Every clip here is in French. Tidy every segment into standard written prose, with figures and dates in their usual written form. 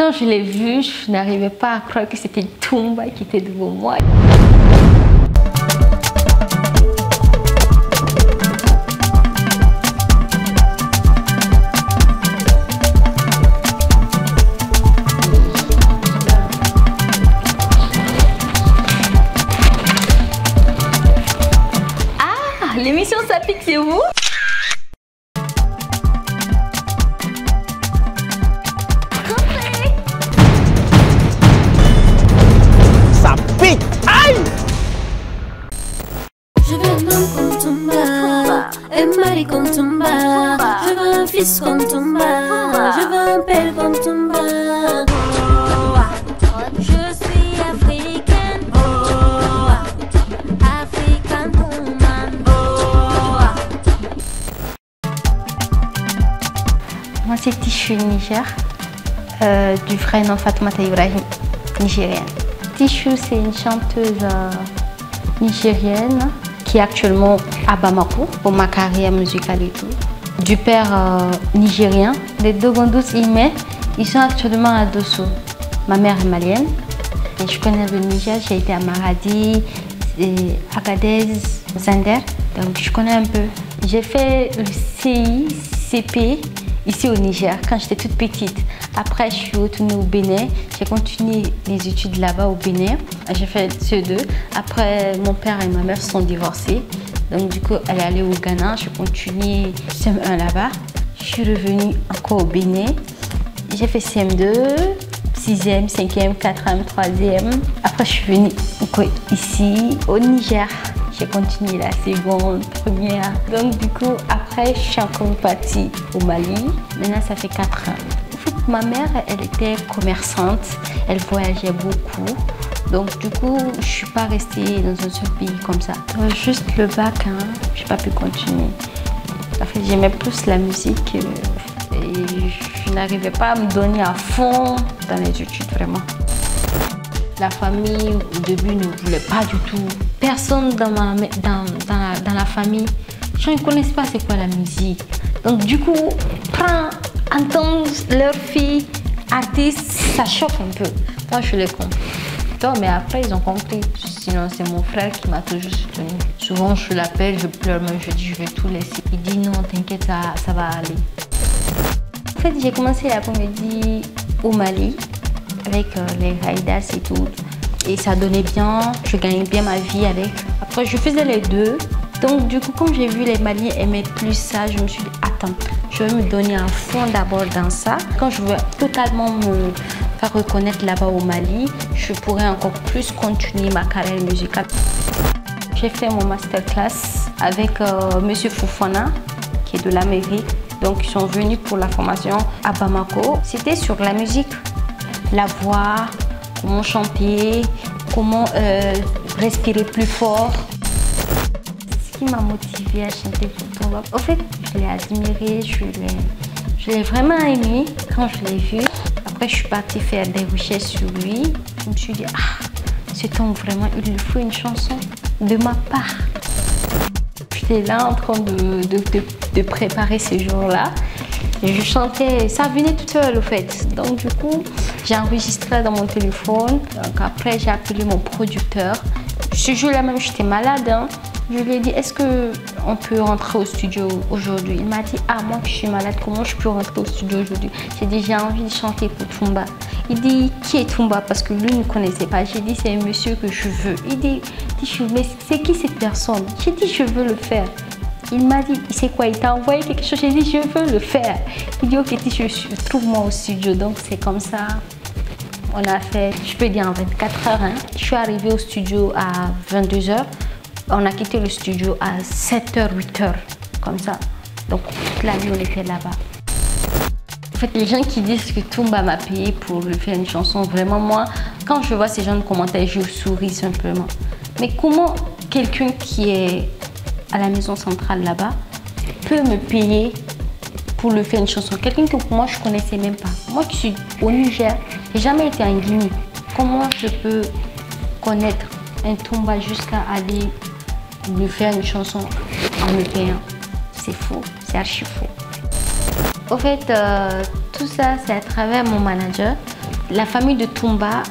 Quand je l'ai vu, je n'arrivais pas à croire que c'était Toumba qui était devant moi. Ah, l'émission Ça pique, c'est vous? Je veux un homme comme Toumba, un mari comme Toumba. Je veux un fils comme Toumba, je veux un père comme Toumba. Je suis africaine, African woman. Moi, c'est Tichou Niger, du vrai nom Fatoumata Ibrahim, nigérienne. Tichou, c'est une chanteuse nigérienne qui est actuellement à Bamako pour ma carrière musicale et tout. Du père nigérien, les deux Gondous Ime, ils sont actuellement à Dosso. Ma mère est malienne et je connais le Niger, j'ai été à Maradi, Agadez, Zander, donc je connais un peu. J'ai fait le CICP ici au Niger quand j'étais toute petite. Après, je suis retournée au Bénin. J'ai continué les études là-bas au Bénin. J'ai fait CE2. Après, mon père et ma mère se sont divorcés. Donc, du coup, elle est allée au Ghana. J'ai continué CM1 là-bas. Je suis revenue encore au Bénin. J'ai fait CM2, 6e, 5e, 4e, 3e. Après, je suis venue encore ici, au Niger. J'ai continué la seconde, première. Donc, du coup, après, je suis encore partie au Mali. Maintenant, ça fait 4 ans. Ma mère, elle était commerçante, elle voyageait beaucoup. Donc du coup, je ne suis pas restée dans un seul pays comme ça. Juste le bac, hein, je n'ai pas pu continuer. En fait, j'aimais plus la musique et je n'arrivais pas à me donner à fond dans les études, vraiment. La famille, au début, ne voulait pas du tout. Personne dans la famille, je ne connaissais pas c'est quoi la musique. Donc du coup, entendre leur fille artiste, ça choque un peu. Moi, je les comprends. Mais après, ils ont compris. Sinon, c'est mon frère qui m'a toujours soutenu. Souvent, je l'appelle, je pleure, mais je dis, je vais tout laisser. Il dit, non, t'inquiète, ça va aller. En fait, j'ai commencé la comédie au Mali, avec les Raïdas et tout. Et ça donnait bien, je gagnais bien ma vie avec. Après, je faisais les deux. Donc du coup, comme j'ai vu les Maliens aimer plus ça, je me suis dit, attends, je vais me donner un fond d'abord dans ça. Quand je veux totalement me faire reconnaître là-bas au Mali, je pourrais encore plus continuer ma carrière musicale. J'ai fait mon masterclass avec Monsieur Fofana, qui est de l'Amérique. Donc ils sont venus pour la formation à Bamako. C'était sur la musique, la voix, comment chanter, comment respirer plus fort. Ce qui m'a motivée à chanter pour Toumba, en fait, je l'ai admiré, je l'ai vraiment aimé quand je l'ai vu. Après, je suis partie faire des recherches sur lui. Je me suis dit, ah, cet homme vraiment, il lui faut une chanson de ma part. J'étais là en train de préparer ce jour-là. Je chantais, ça venait tout seul au fait. Donc du coup, j'ai enregistré dans mon téléphone. Donc après, j'ai appelé mon producteur. Ce jour-là même, j'étais malade. Hein. Je lui ai dit, est-ce qu'on peut rentrer au studio aujourd'hui? Il m'a dit, ah, moi je suis malade, comment je peux rentrer au studio aujourd'hui? J'ai dit, j'ai envie de chanter pour Toumba. Il dit, qui est Toumba? Parce que lui ne connaissait pas. J'ai dit, c'est un monsieur que je veux. Il dit, mais c'est qui cette personne? J'ai dit, je veux le faire. Il m'a dit, c'est quoi? Il t'a envoyé quelque chose? J'ai dit, je veux le faire. Il dit, ok, trouve-moi au studio. Donc c'est comme ça. On a fait, je peux dire en 24 heures. Hein. Je suis arrivée au studio à 22 h. On a quitté le studio à 7 h, 8 h, comme ça. Donc toute la nuit, on était là-bas. En fait, les gens qui disent que Toumba m'a payé pour lui faire une chanson, vraiment moi, quand je vois ces gens de commentaires, je souris simplement. Mais comment quelqu'un qui est à la maison centrale là-bas peut me payer pour lui faire une chanson? Quelqu'un que moi, je ne connaissais même pas. Moi qui suis au Niger, je n'ai jamais été en Guinée. Comment je peux connaître un Toumba jusqu'à aller lui faire une chanson en me payant? C'est faux, c'est archi faux. Au fait, tout ça, c'est à travers mon manager. La famille de Toumba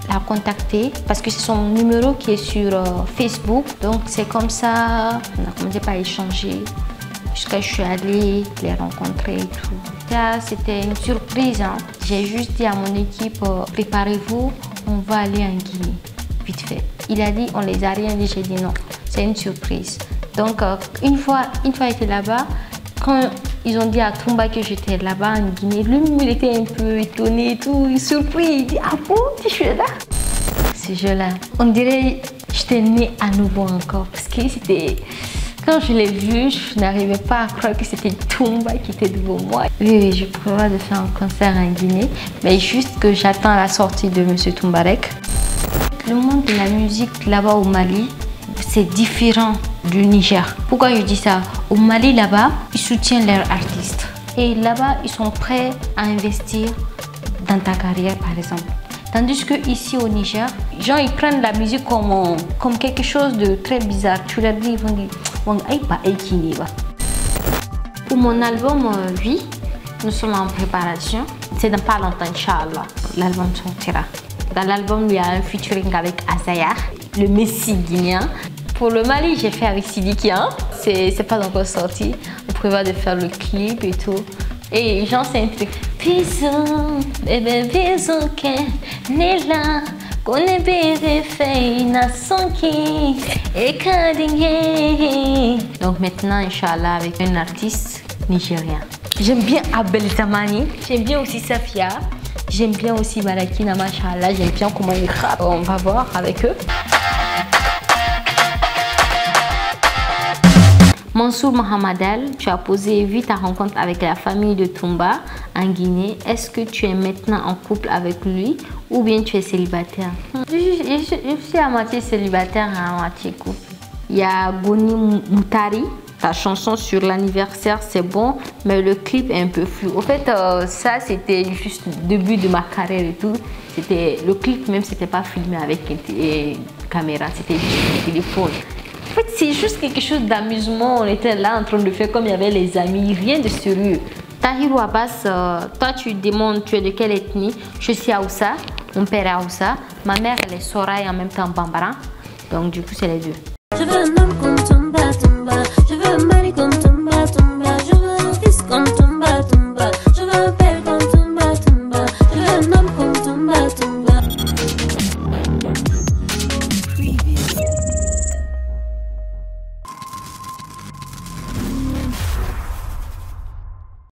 l'a contacté parce que c'est son numéro qui est sur Facebook. Donc c'est comme ça, on a commencé par échanger jusqu'à je suis allée les rencontrer et tout. Ça, c'était une surprise. Hein. J'ai juste dit à mon équipe, préparez-vous, on va aller en Guinée, vite fait. Il a dit, on les a rien dit, j'ai dit non, c'est une surprise. Donc une fois j'étais là-bas, quand ils ont dit à Toumba que j'étais là-bas en Guinée, lui il était un peu étonné et tout, surpris, il dit ah bon, tu es là? Ce jeu-là, on dirait que j'étais née à nouveau encore parce que c'était... Quand je l'ai vu, je n'arrivais pas à croire que c'était Toumba qui était devant moi. Oui, je prévois de faire un concert en Guinée, mais juste que j'attends la sortie de M. Toumbarek. Le monde de la musique là-bas au Mali, c'est différent du Niger. Pourquoi je dis ça? Au Mali, là-bas, ils soutiennent leurs artistes. Et là-bas, ils sont prêts à investir dans ta carrière, par exemple. Tandis que ici au Niger, les gens ils prennent la musique comme quelque chose de très bizarre. Tu leur dis, ils vont dire, pour mon album, oui, nous sommes en préparation. C'est dans pas longtemps, Inch'Allah, l'album sortira. Dans l'album, il y a un featuring avec Azayar, le Messi guinéen. Pour le Mali, j'ai fait avec Sidiki. Hein? C'est pas encore sorti. On prévoit de faire le clip et tout. Et les gens, c'est un truc. Bisous, bébé, bisous, Nela, connais bébé, fait Nasonki, et Kadingé. Donc maintenant, Inch'Allah, avec un artiste nigérien. J'aime bien Abel Zamani, j'aime bien aussi Safia, j'aime bien aussi Barakina, Machallah, j'aime bien comment ils rappent. On va voir avec eux. Mansour Mohamedal, tu as posé vite ta rencontre avec la famille de Toumba en Guinée. Est-ce que tu es maintenant en couple avec lui ou bien tu es célibataire? Je suis à moitié célibataire et à moitié couple. Il y a Goni Moutari, ta chanson sur l'anniversaire c'est bon, mais le clip est un peu flou. En fait, ça c'était juste le début de ma carrière et tout. Le clip même c'était pas filmé avec une caméra, c'était juste un téléphone. En fait, c'est juste quelque chose d'amusement. On était là en train de faire comme il y avait les amis, rien de sérieux. Tahirou Abbas, toi tu demandes tu es de quelle ethnie? Je suis Aoussa, mon père est Aoussa, ma mère elle est Sora et en même temps Bambara. Donc du coup c'est les deux. Je veux un homme comme Toumba, Toumba. Je veux un mari comme Toumba.